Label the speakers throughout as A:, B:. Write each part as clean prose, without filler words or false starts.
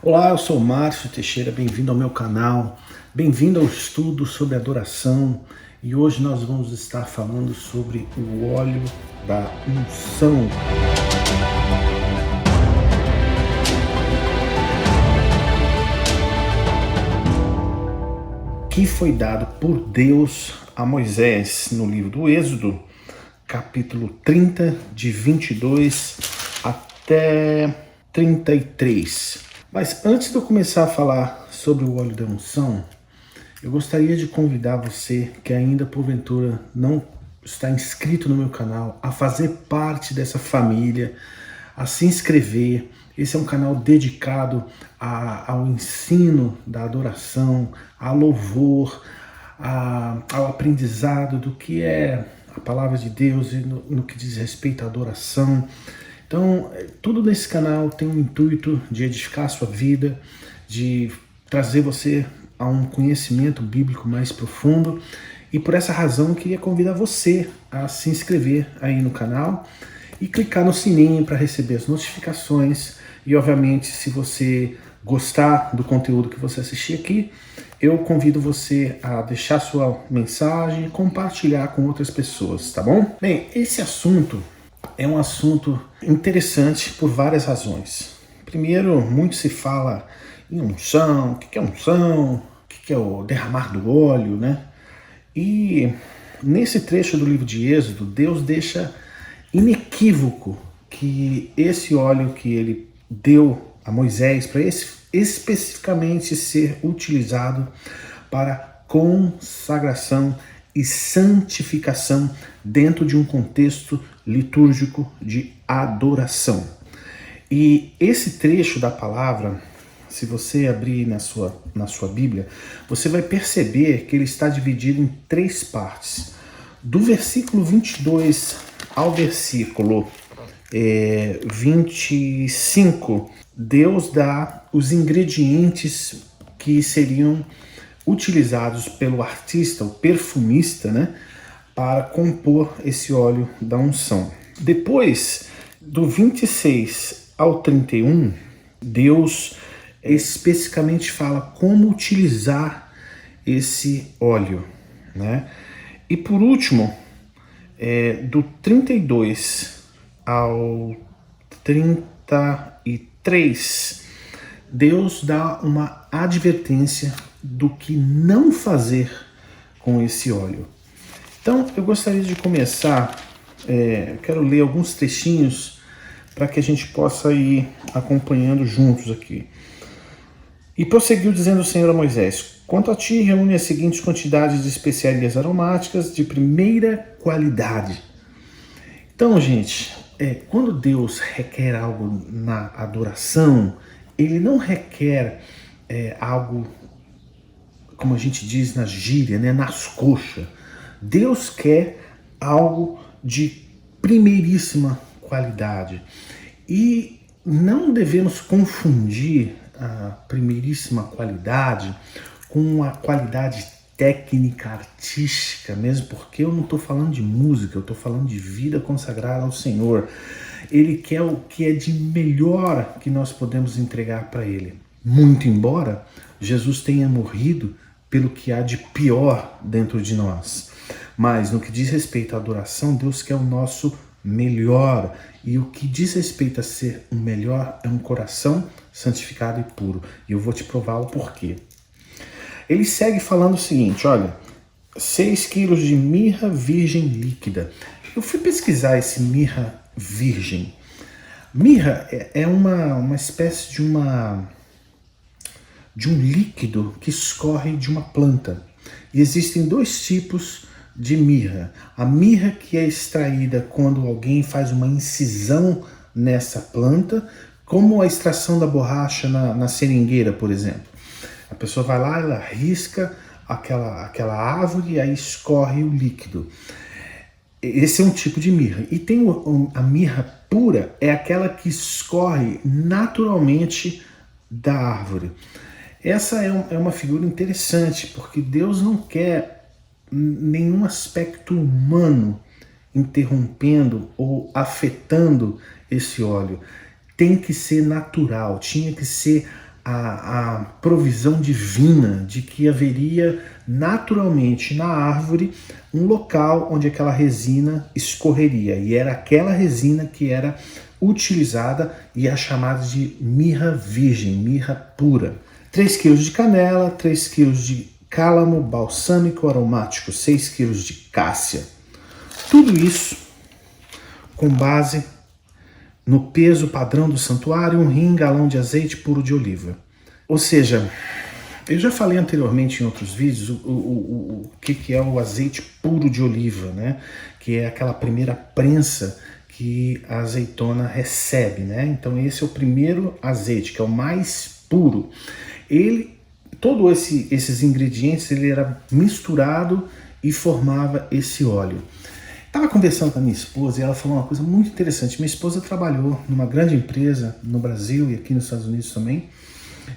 A: Olá, eu sou Márcio Teixeira, bem-vindo ao meu canal, bem-vindo ao estudo sobre adoração e hoje nós vamos estar falando sobre o óleo da unção. Que foi dado por Deus a Moisés no livro do Êxodo, capítulo 30, de 22 até 33. Mas antes de eu começar a falar sobre o óleo da unção, eu gostaria de convidar você que ainda porventura não está inscrito no meu canal a fazer parte dessa família, a se inscrever. Esse é um canal dedicado ao ensino da adoração, ao louvor, ao aprendizado do que é a palavra de Deus e no que diz respeito à adoração. Então, tudo nesse canal tem o intuito de edificar a sua vida, de trazer você a um conhecimento bíblico mais profundo. E por essa razão eu queria convidar você a se inscrever aí no canal e clicar no sininho para receber as notificações. E obviamente, se você gostar do conteúdo que você assistir aqui, eu convido você a deixar sua mensagem e compartilhar com outras pessoas, tá bom? Bem, esse assunto é um assunto interessante por várias razões. Primeiro, muito se fala em unção, o que é unção, o que é o derramar do óleo, né? E nesse trecho do livro de Êxodo, Deus deixa inequívoco que esse óleo que ele deu a Moisés para especificamente ser utilizado para consagração e santificação dentro de um contexto litúrgico de adoração. E esse trecho da palavra, se você abrir na sua Bíblia, você vai perceber que ele está dividido em três partes. Do versículo 22 ao versículo 25, Deus dá os ingredientes que seriam utilizados pelo artista, o perfumista, né, para compor esse óleo da unção. Depois, do 26 ao 31, Deus especificamente fala como utilizar esse óleo, né? E por último, do 32 ao 33, Deus dá uma advertência do que não fazer com esse óleo. Então, eu gostaria de começar, quero ler alguns trechinhos para que a gente possa ir acompanhando juntos aqui. E prosseguiu dizendo o Senhor a Moisés: quanto a ti, reúne as seguintes quantidades de especiarias aromáticas de primeira qualidade. Então, gente, quando Deus requer algo na adoração, ele não requer algo, como a gente diz na gíria, né, nas coxas. Deus quer algo de primeiríssima qualidade. E não devemos confundir a primeiríssima qualidade com a qualidade técnica, artística, mesmo porque eu não estou falando de música, eu estou falando de vida consagrada ao Senhor. Ele quer o que é de melhor que nós podemos entregar para Ele. Muito embora Jesus tenha morrido pelo que há de pior dentro de nós. Mas no que diz respeito à adoração, Deus quer o nosso melhor. E o que diz respeito a ser o melhor é um coração santificado e puro. E eu vou te provar o porquê. Ele segue falando o seguinte, olha, 6 quilos de mirra virgem líquida. Eu fui pesquisar esse mirra virgem. Mirra é uma espécie de um líquido que escorre de uma planta. E existem dois tipos de mirra. A mirra que é extraída quando alguém faz uma incisão nessa planta, como a extração da borracha na seringueira, por exemplo. A pessoa vai lá, ela risca aquela árvore e aí escorre o líquido. Esse é um tipo de mirra. E tem a mirra pura, é aquela que escorre naturalmente da árvore. Essa é uma figura interessante, porque Deus não quer nenhum aspecto humano interrompendo ou afetando esse óleo. Tem que ser natural, tinha que ser a provisão divina de que haveria naturalmente na árvore um local onde aquela resina escorreria. E era aquela resina que era utilizada e é chamada de mirra virgem, mirra pura. 3 quilos de canela, 3 quilos de cálamo balsâmico aromático, 6 quilos de cássia. Tudo isso com base no peso padrão do santuário, 1 galão de azeite puro de oliva. Ou seja, eu já falei anteriormente em outros vídeos o que é o azeite puro de oliva, né? Que é aquela primeira prensa que a azeitona recebe, né? Então esse é o primeiro azeite, que é o mais puro. Todos esses ingredientes, ele era misturado e formava esse óleo. Estava conversando com a minha esposa e ela falou uma coisa muito interessante. Minha esposa trabalhou numa grande empresa no Brasil e aqui nos Estados Unidos também,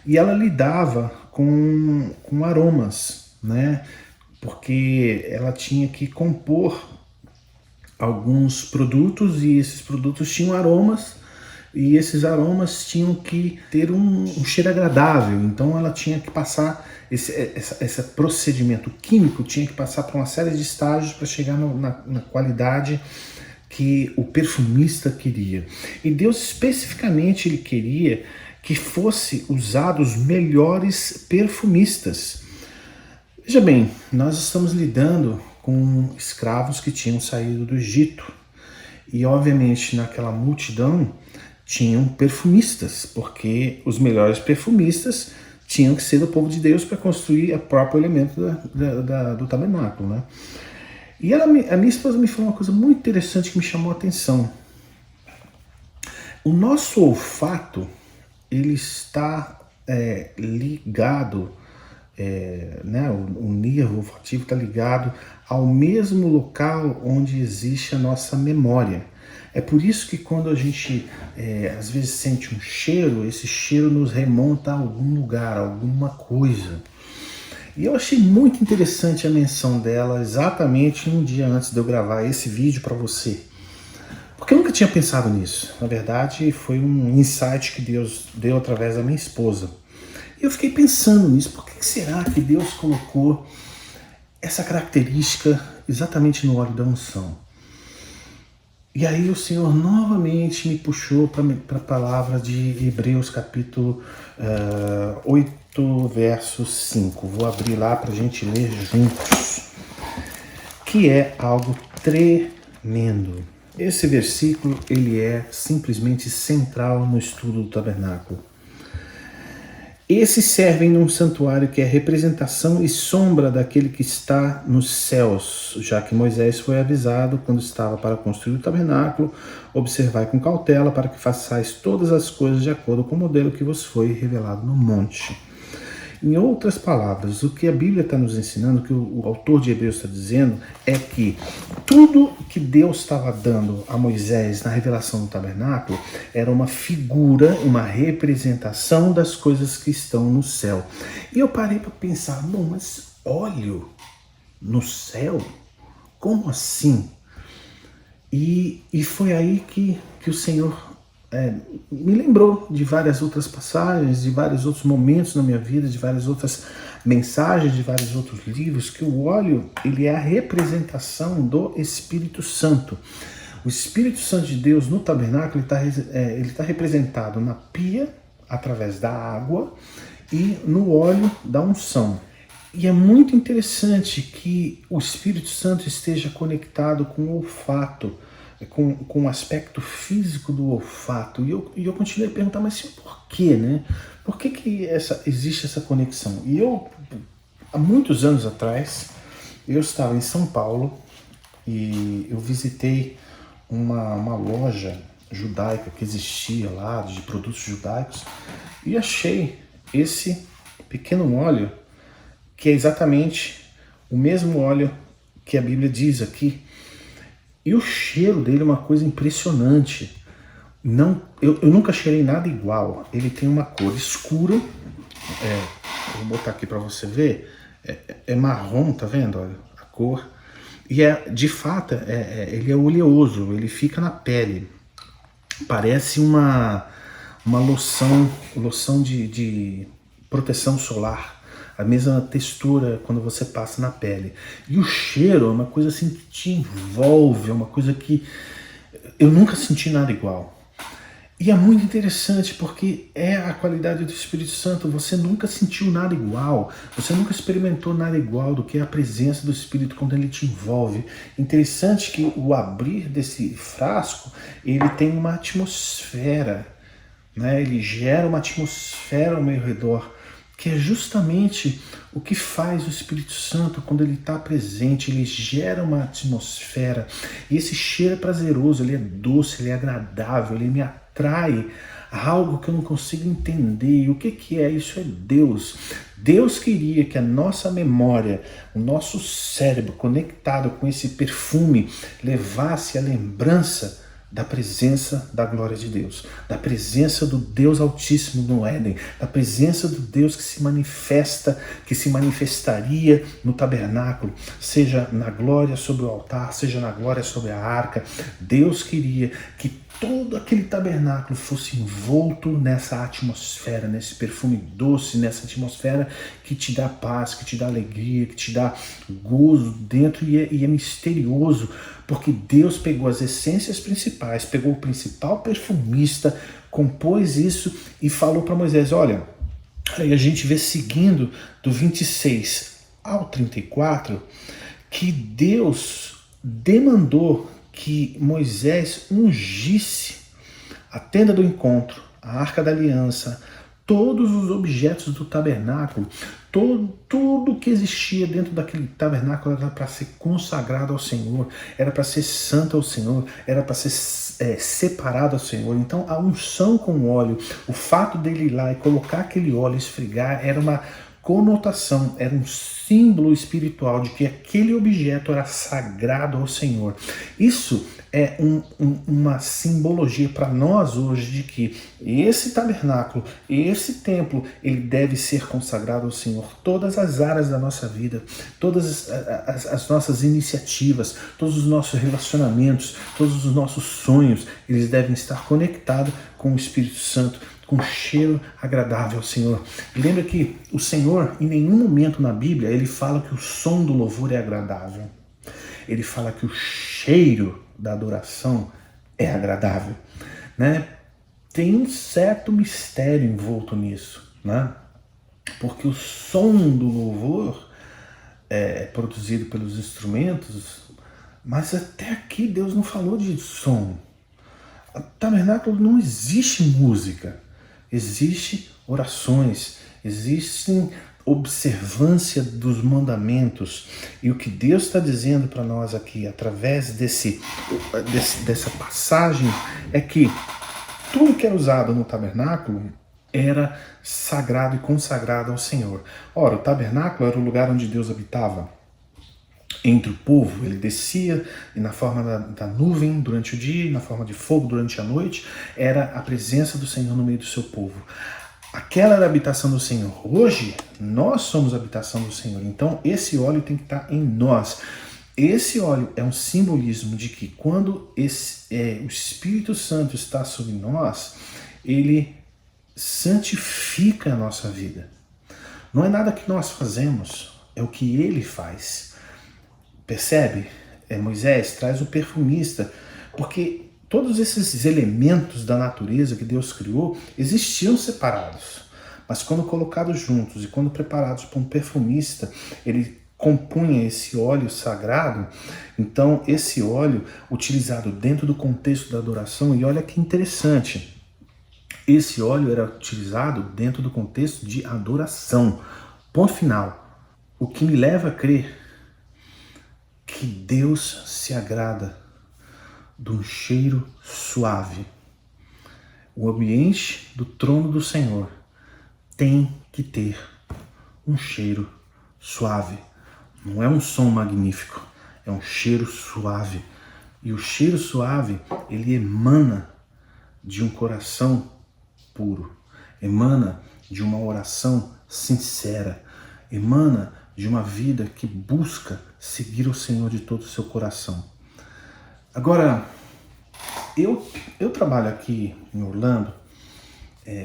A: e ela lidava com aromas, né? Porque ela tinha que compor alguns produtos e esses produtos tinham aromas e esses aromas tinham que ter um cheiro agradável. Então ela tinha que passar esse procedimento químico, tinha que passar por uma série de estágios para chegar na qualidade que o perfumista queria. E Deus especificamente ele queria que fosse usados os melhores perfumistas. Veja bem, nós estamos lidando com escravos que tinham saído do Egito. E obviamente naquela multidão tinham perfumistas, porque os melhores perfumistas tinham que ser do povo de Deus para construir o próprio elemento do tabernáculo, né? E a minha esposa me falou uma coisa muito interessante que me chamou a atenção. O nosso olfato, ele está ligado, né, o nervo olfativo está ligado ao mesmo local onde existe a nossa memória. É por isso que quando a gente às vezes sente um cheiro, esse cheiro nos remonta a algum lugar, a alguma coisa. E eu achei muito interessante a menção dela exatamente um dia antes de eu gravar esse vídeo para você. Porque eu nunca tinha pensado nisso. Na verdade, foi um insight que Deus deu através da minha esposa. E eu fiquei pensando nisso. Por que será que Deus colocou essa característica exatamente no óleo da unção? E aí o Senhor novamente me puxou para a palavra de Hebreus capítulo 8, verso 5. Vou abrir lá para a gente ler juntos. Que é algo tremendo. Esse versículo ele é simplesmente central no estudo do tabernáculo. Esses servem num santuário que é representação e sombra daquele que está nos céus, já que Moisés foi avisado quando estava para construir o tabernáculo, observai com cautela para que façais todas as coisas de acordo com o modelo que vos foi revelado no monte. Em outras palavras, o que a Bíblia está nos ensinando, o que o autor de Hebreus está dizendo, é que tudo que Deus estava dando a Moisés na revelação do tabernáculo era uma figura, uma representação das coisas que estão no céu. E eu parei para pensar, bom, mas óleo no céu? Como assim? E foi aí que o Senhor me lembrou de várias outras passagens, de vários outros momentos na minha vida, de várias outras mensagens, de vários outros livros, que o óleo ele é a representação do Espírito Santo. O Espírito Santo de Deus no tabernáculo ele tá representado na pia, através da água, e no óleo da unção. E é muito interessante que o Espírito Santo esteja conectado com o olfato, com o aspecto físico do olfato. E eu continuei a perguntar, mas por quê, né? Por que existe essa conexão? E há muitos anos atrás, eu estava em São Paulo e eu visitei uma loja judaica que existia lá, de produtos judaicos, e achei esse pequeno óleo, que é exatamente o mesmo óleo que a Bíblia diz aqui. E o cheiro dele é uma coisa impressionante. Eu nunca cheirei nada igual. Ele tem uma cor escura. Vou botar aqui para você ver. É marrom, tá vendo? Olha, a cor. E de fato, ele é oleoso. Ele fica na pele. Parece uma loção de proteção solar, a mesma textura quando você passa na pele. E o cheiro é uma coisa assim que te envolve, é uma coisa que eu nunca senti nada igual. E é muito interessante porque é a qualidade do Espírito Santo. Você nunca sentiu nada igual, você nunca experimentou nada igual do que a presença do Espírito quando ele te envolve. Interessante que o abrir desse frasco, ele tem uma atmosfera, né? Ele gera uma atmosfera ao meu redor, que é justamente o que faz o Espírito Santo quando ele está presente. Ele gera uma atmosfera, e esse cheiro é prazeroso, ele é doce, ele é agradável, ele me atrai a algo que eu não consigo entender. E o que é? Isso é Deus. Deus queria que a nossa memória, o nosso cérebro conectado com esse perfume levasse a lembrança da presença da glória de Deus, da presença do Deus Altíssimo no Éden, da presença do Deus que se manifestaria no tabernáculo, seja na glória sobre o altar, seja na glória sobre a arca. Deus queria que todo aquele tabernáculo fosse envolto nessa atmosfera, nesse perfume doce, nessa atmosfera que te dá paz, que te dá alegria, que te dá gozo dentro, e é misterioso, porque Deus pegou as essências principais, pegou o principal perfumista, compôs isso e falou para Moisés, olha, aí a gente vê seguindo do 26 ao 34, que Deus demandou que Moisés ungisse a tenda do encontro, a arca da aliança, todos os objetos do tabernáculo, tudo que existia dentro daquele tabernáculo era para ser consagrado ao Senhor, era para ser santo ao Senhor, era para ser separado ao Senhor. Então a unção com óleo, o fato dele ir lá e colocar aquele óleo, esfregar, era uma conotação, era um símbolo espiritual de que aquele objeto era sagrado ao Senhor. Isso é uma simbologia para nós hoje de que esse tabernáculo, esse templo, ele deve ser consagrado ao Senhor. Todas as áreas da nossa vida, todas as nossas iniciativas, todos os nossos relacionamentos, todos os nossos sonhos, eles devem estar conectados com o Espírito Santo, com cheiro agradável ao Senhor. Lembra que o Senhor, em nenhum momento na Bíblia, ele fala que o som do louvor é agradável. Ele fala que o cheiro da adoração é agradável, né? Tem um certo mistério envolto nisso, né? Porque o som do louvor é produzido pelos instrumentos, mas até aqui Deus não falou de som. No tabernáculo não existe música, existe orações, existem observância dos mandamentos. E o que Deus está dizendo para nós aqui, através dessa passagem, é que tudo que era usado no tabernáculo era sagrado e consagrado ao Senhor. Ora, o tabernáculo era o lugar onde Deus habitava entre o povo. Ele descia e na forma da nuvem durante o dia e na forma de fogo durante a noite, era a presença do Senhor no meio do seu povo. Aquela era a habitação do Senhor. Hoje, nós somos a habitação do Senhor. Então, esse óleo tem que estar em nós. Esse óleo é um simbolismo de que quando o Espírito Santo está sobre nós, ele santifica a nossa vida. Não é nada que nós fazemos, é o que ele faz. Percebe? Moisés traz o perfumista, porque todos esses elementos da natureza que Deus criou existiam separados, mas quando colocados juntos e quando preparados por um perfumista, ele compunha esse óleo sagrado. Então esse óleo utilizado dentro do contexto da adoração, e olha que interessante, esse óleo era utilizado dentro do contexto de adoração. Ponto final. O que me leva a crer que Deus se agrada de um cheiro suave. O ambiente do trono do Senhor tem que ter um cheiro suave. Não é um som magnífico, é um cheiro suave. E o cheiro suave, ele emana de um coração puro, emana de uma oração sincera, emana de uma vida que busca seguir o Senhor de todo o seu coração. Agora, eu trabalho aqui em Orlando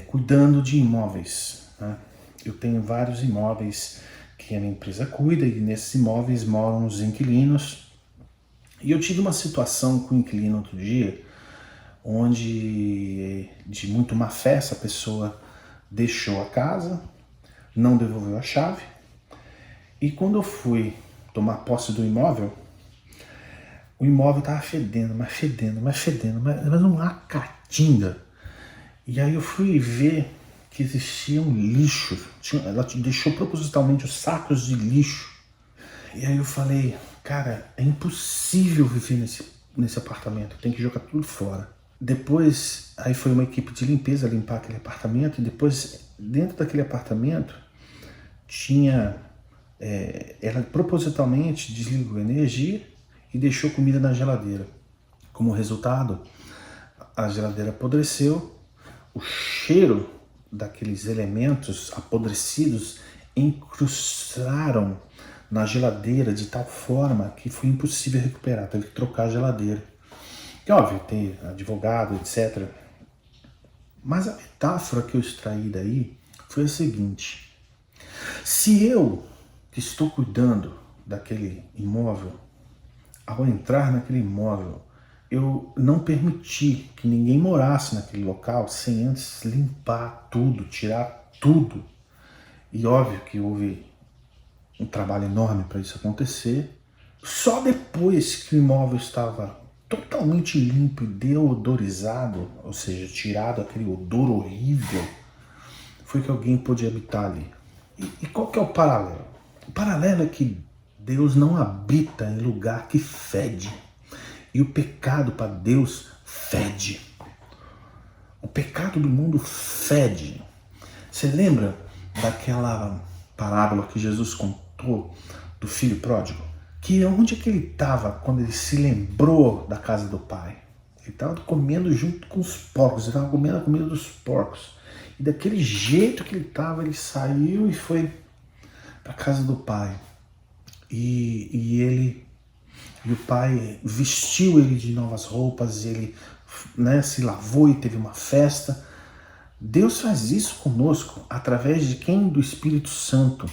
A: cuidando de imóveis, né? Eu tenho vários imóveis que a minha empresa cuida e nesses imóveis moram os inquilinos. E eu tive uma situação com o inquilino outro dia, onde de muito má fé essa pessoa deixou a casa, não devolveu a chave, e quando eu fui tomar posse do imóvel, o imóvel estava fedendo, mas uma catinga. E aí eu fui ver que existia um lixo, ela deixou propositalmente os sacos de lixo. E aí eu falei, cara, é impossível viver nesse apartamento, tem que jogar tudo fora. Depois, aí foi uma equipe de limpeza limpar aquele apartamento, e depois, dentro daquele apartamento, tinha... ela propositalmente desligou a energia e deixou comida na geladeira. Como resultado, a geladeira apodreceu, o cheiro daqueles elementos apodrecidos incrustaram na geladeira de tal forma que foi impossível recuperar, teve que trocar a geladeira. E óbvio, tem advogado, etc. Mas a metáfora que eu extraí daí foi a seguinte: se eu, que estou cuidando daquele imóvel, ao entrar naquele imóvel, eu não permiti que ninguém morasse naquele local sem antes limpar tudo, tirar tudo. E óbvio que houve um trabalho enorme para isso acontecer. Só depois que o imóvel estava totalmente limpo e deodorizado, ou seja, tirado aquele odor horrível, foi que alguém pôde habitar ali. E qual que é o paralelo? O paralelo é que Deus não habita em lugar que fede. E o pecado para Deus fede. O pecado do mundo fede. Você lembra daquela parábola que Jesus contou do filho pródigo? Que onde é que ele estava quando ele se lembrou da casa do pai? Ele estava comendo junto com os porcos, ele estava comendo a comida dos porcos. E daquele jeito que ele estava, ele saiu e foi para a casa do pai. E o pai vestiu ele de novas roupas, ele, né, se lavou e teve uma festa. Deus faz isso conosco através de quem? Do Espírito Santo.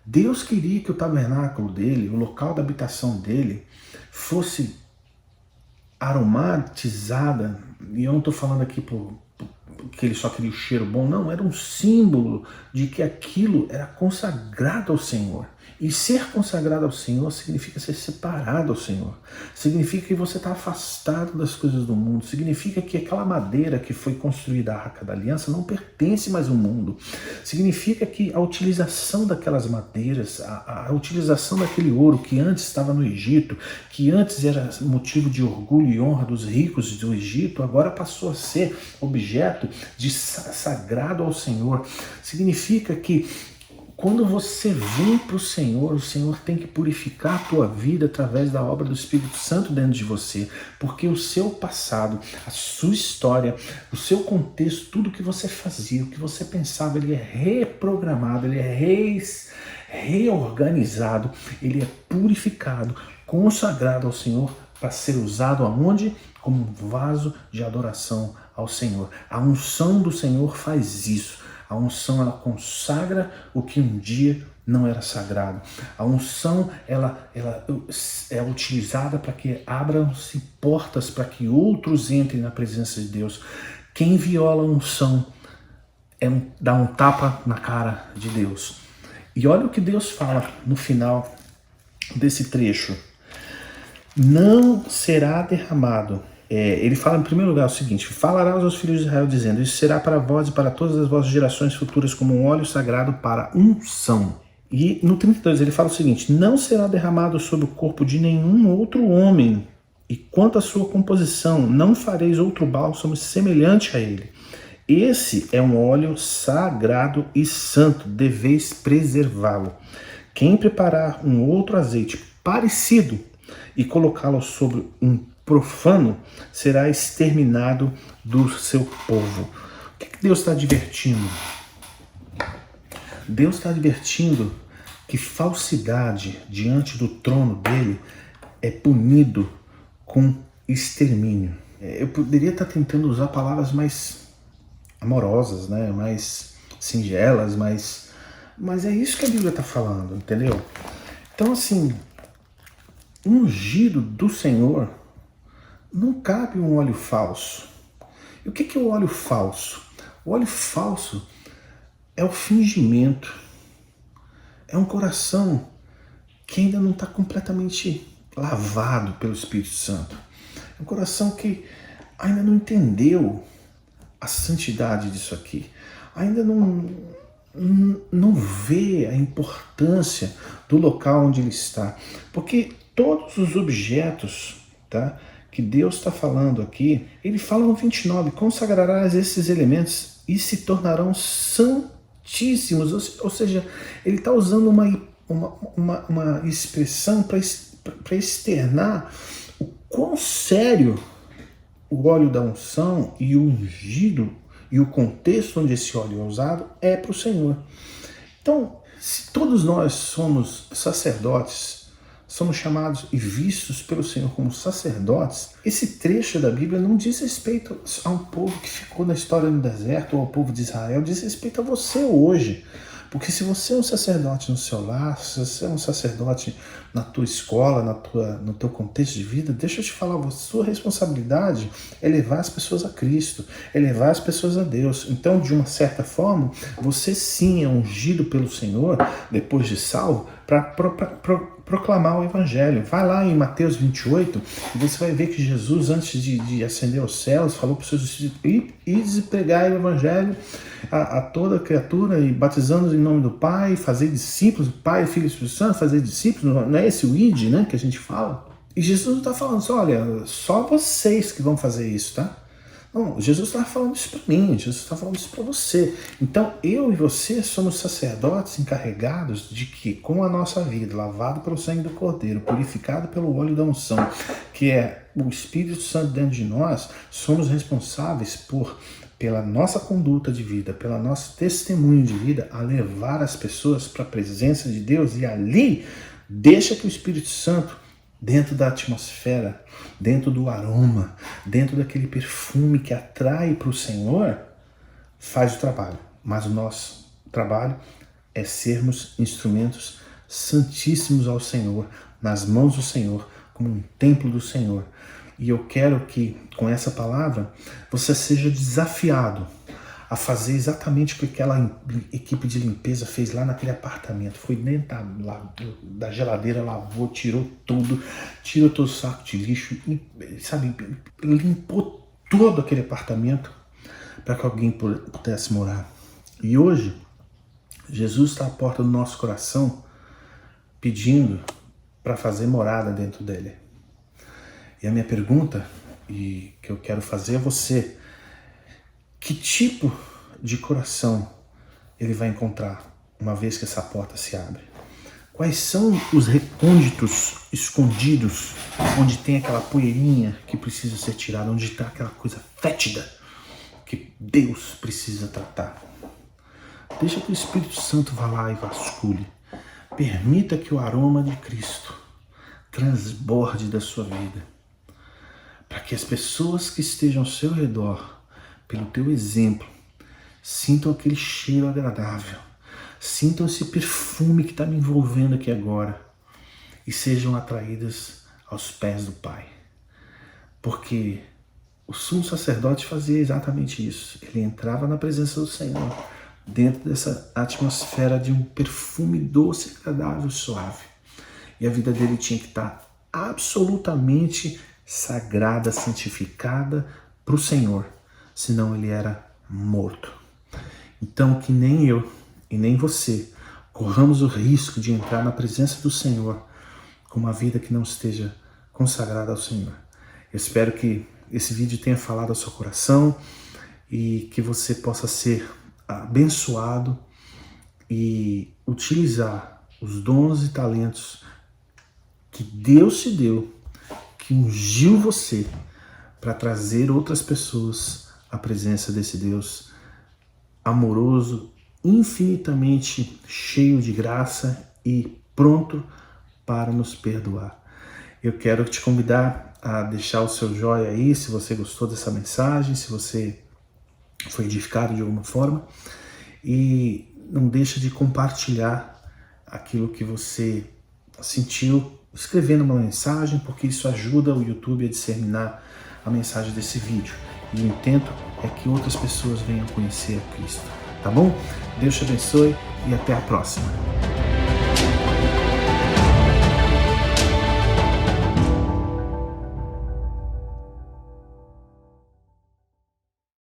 A: Deus queria que o tabernáculo dele, o local da habitação dele, fosse aromatizada. E eu não estou falando aqui que ele só queria o cheiro bom, não, era um símbolo de que aquilo era consagrado ao Senhor. E ser consagrado ao Senhor significa ser separado ao Senhor. Significa que você está afastado das coisas do mundo. Significa que aquela madeira que foi construída a Arca da Aliança não pertence mais ao mundo. Significa que a utilização daquelas madeiras, a utilização daquele ouro que antes estava no Egito, que antes era motivo de orgulho e honra dos ricos do Egito, agora passou a ser objeto de sagrado ao Senhor. Significa que quando você vem para o Senhor tem que purificar a tua vida através da obra do Espírito Santo dentro de você, porque o seu passado, a sua história, o seu contexto, tudo que você fazia, o que você pensava, ele é reprogramado, ele é reorganizado, ele é purificado, consagrado ao Senhor para ser usado aonde? Como um vaso de adoração ao Senhor. A unção do Senhor faz isso. A unção, ela consagra o que um dia não era sagrado. A unção, ela é utilizada para que abram-se portas para que outros entrem na presença de Deus. Quem viola a unção dá um tapa na cara de Deus. E olha o que Deus fala no final desse trecho. Não será derramado. Ele fala em primeiro lugar o seguinte: falarás aos filhos de Israel dizendo, isso será para vós e para todas as vossas gerações futuras como um óleo sagrado para unção. E no 32 ele fala o seguinte: não será derramado sobre o corpo de nenhum outro homem, e quanto à sua composição, não fareis outro bálsamo semelhante a ele. Esse é um óleo sagrado e santo, deveis preservá-lo. Quem preparar um outro azeite parecido e colocá-lo sobre um profano será exterminado do seu povo. O que Deus está advertindo? Deus está advertindo que falsidade diante do trono dele é punido com extermínio. Eu poderia estar tentando usar palavras mais amorosas, né? Mais singelas, mas é isso que a Bíblia está falando, entendeu? Então, assim, ungido do Senhor, não cabe um óleo falso. E o que é o óleo falso? O óleo falso é o fingimento, é um coração que ainda não está completamente lavado pelo Espírito Santo. É um coração que ainda não entendeu a santidade disso aqui, ainda não vê a importância do local onde ele está. Porque todos os objetos, tá, que Deus está falando aqui, ele fala no 29, consagrarás esses elementos e se tornarão santíssimos. Ou seja, ele está usando uma expressão para externar o quão sério o óleo da unção e o ungido e o contexto onde esse óleo é usado é para o Senhor. Então, se todos nós somos sacerdotes, somos chamados e vistos pelo Senhor como sacerdotes, esse trecho da Bíblia não diz respeito a um povo que ficou na história no deserto ou ao povo de Israel, diz respeito a você hoje. Porque se você é um sacerdote no seu lar, se você é um sacerdote na tua escola, no teu contexto de vida, deixa eu te falar, a sua responsabilidade é levar as pessoas a Cristo, é levar as pessoas a Deus. Então, de uma certa forma, você sim é ungido pelo Senhor, depois de salvo, para proclamar o Evangelho. Vai lá em Mateus 28 e você vai ver que Jesus, antes de ascender aos céus, falou para os seus discípulos, ide pregar o Evangelho a toda criatura e batizando em nome do Pai, fazer discípulos, o Pai, o Filho e o Espírito Santo, fazer discípulos, não é esse o id, né, que a gente fala? E Jesus não está falando assim, olha, só vocês que vão fazer isso, tá? Não, Jesus está falando isso para mim, Jesus está falando isso para você. Então, eu e você somos sacerdotes encarregados de que, com a nossa vida, lavado pelo sangue do Cordeiro, purificado pelo óleo da unção, que é o Espírito Santo dentro de nós, somos responsáveis pela nossa conduta de vida, pelo nosso testemunho de vida, a levar as pessoas para a presença de Deus e ali deixa que o Espírito Santo, dentro da atmosfera, dentro do aroma, dentro daquele perfume que atrai para o Senhor, faz o trabalho. Mas o nosso trabalho é sermos instrumentos santíssimos ao Senhor, nas mãos do Senhor, como um templo do Senhor. E eu quero que, com essa palavra, você seja desafiado a fazer exatamente o que aquela equipe de limpeza fez lá naquele apartamento. Foi dentro da geladeira, lavou, tirou tudo, tirou todo o saco de lixo, sabe, limpou todo aquele apartamento para que alguém pudesse morar. E hoje, Jesus está à porta do nosso coração pedindo para fazer morada dentro dele. E a minha pergunta, e que eu quero fazer a você, que tipo de coração ele vai encontrar uma vez que essa porta se abre? Quais são os recônditos escondidos, onde tem aquela poeirinha que precisa ser tirada, onde está aquela coisa fétida que Deus precisa tratar? Deixa que o Espírito Santo vá lá e vasculhe. Permita que o aroma de Cristo transborde da sua vida, para que as pessoas que estejam ao seu redor, pelo teu exemplo, sintam aquele cheiro agradável, sintam esse perfume que está me envolvendo aqui agora e sejam atraídas aos pés do Pai. Porque o sumo sacerdote fazia exatamente isso. Ele entrava na presença do Senhor, dentro dessa atmosfera de um perfume doce, agradável, suave. E a vida dele tinha que estar absolutamente sagrada, santificada para o Senhor, senão ele era morto. Então, que nem eu e nem você corramos o risco de entrar na presença do Senhor com uma vida que não esteja consagrada ao Senhor. Eu espero que esse vídeo tenha falado ao seu coração e que você possa ser abençoado e utilizar os dons e talentos que Deus te deu, que ungiu você para trazer outras pessoas à presença desse Deus amoroso, infinitamente cheio de graça e pronto para nos perdoar. Eu quero te convidar a deixar o seu joinha aí, se você gostou dessa mensagem, se você foi edificado de alguma forma, e não deixa de compartilhar aquilo que você sentiu, escrevendo uma mensagem, porque isso ajuda o YouTube a disseminar a mensagem desse vídeo. E o intento é que outras pessoas venham conhecer a Cristo. Tá bom? Deus te abençoe e até a próxima.